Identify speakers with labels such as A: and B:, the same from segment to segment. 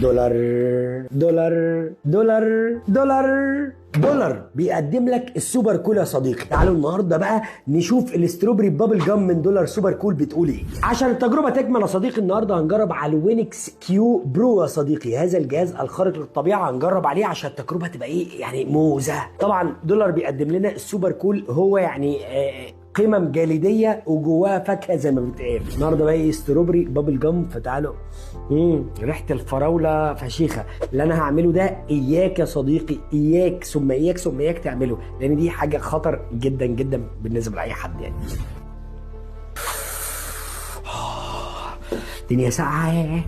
A: دولار دولار دولار دولار دولار بيقدم لك السوبر كول يا صديقي. تعالوا النهارده بقى نشوف الاستروبري بابل جام من دولار سوبر كول بتقول ايه. عشان التجربه تكمل يا صديقي النهارده هنجرب على الوينكس كيو برو يا صديقي، هذا الجهاز الخارق للطبيعه هنجرب عليه عشان التجربه تبقى ايه يعني موزه. طبعا دولار بيقدم لنا السوبر كول، هو يعني قمم جليديه وجواها فاكهه زي ما بتقال. النهارده بقى ايه استروبري بابل جام، فتعالوا ريحه الفراوله فشيخه. اللي انا هعمله ده اياك يا صديقي، اياك ثم اياك ثم اياك تعمله، لان دي حاجه خطر جدا جدا بالنسبه لاي حد يعني. الدنيا ساقعه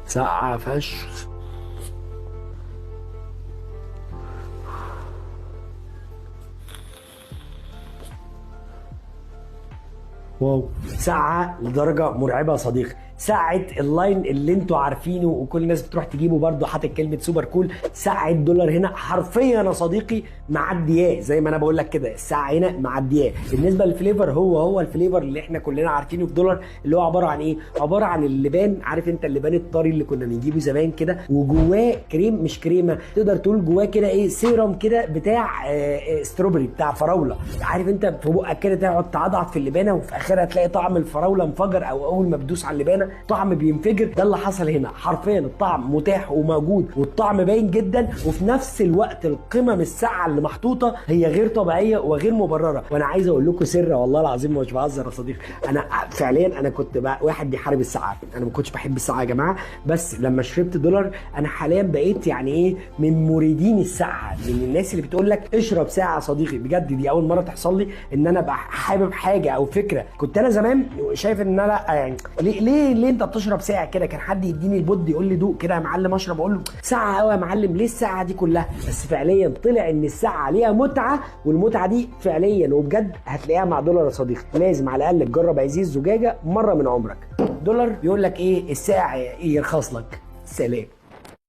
A: ساقعه فشخ. واو ساعة لدرجة مرعبة يا صديقي، ساعة اللاين اللي انتوا عارفينه وكل الناس بتروح تجيبه برضه حاطط كلمة سوبر كول. ساعة دولار هنا حرفيا يا صديقي معدياه، زي ما انا بقول لك كده الساعة هنا معدياه. بالنسبة للفليفر هو الفليفر اللي احنا كلنا عارفينه في دولار، اللي هو عبارة عن ايه؟ عبارة عن اللبان، عارف انت اللبان الطري اللي كنا بنجيبه زمان كده، وجواه كريم، مش كريمة، تقدر تقول جواه كده ايه سيرم كده بتاع ستروبري بتاع فراولة. عارف انت في بقك كده تقعد تعضعض في اللبانة وفي اخرها تلاقي طعم الفراولة انفجر، او اول ما بتدوس على اللبانة طعم بينفجر. ده اللي حصل هنا حرفيا، الطعم متاح وموجود والطعم باين جدا، وفي نفس الوقت القمم الساقعه اللي محطوطه هي غير طبيعيه وغير مبرره. وانا عايز اقول لكم سر والله العظيم مش بهزر يا صديقي، انا فعليا انا كنت بقى واحد بيحارب الساقعه، انا ما كنتش بحب الساقعه يا جماعه، بس لما شربت دولار انا حاليا بقيت يعني ايه من مريدين الساقعه، من الناس اللي بتقول لك اشرب ساقعه يا صديقي. بجد دي اول مره تحصل لي ان انا ابقى حابب حاجه او فكره كنت انا زمان شايف ان انا لا يعني ليه انت بتشرب ساعه كده. كان حد يديني البود يقول لي دوق كده يا معلم اشرب، اقول له ساعه قوي يا معلم ليه الساعه دي كلها؟ بس فعليا طلع ان الساعه ليها متعه، والمتعه دي فعليا وبجد هتلاقيها مع دولار يا صديقي. لازم على الاقل تجرب هذه الزجاجه مره من عمرك. دولار بيقول لك ايه الساعه يرخص لك. سلام.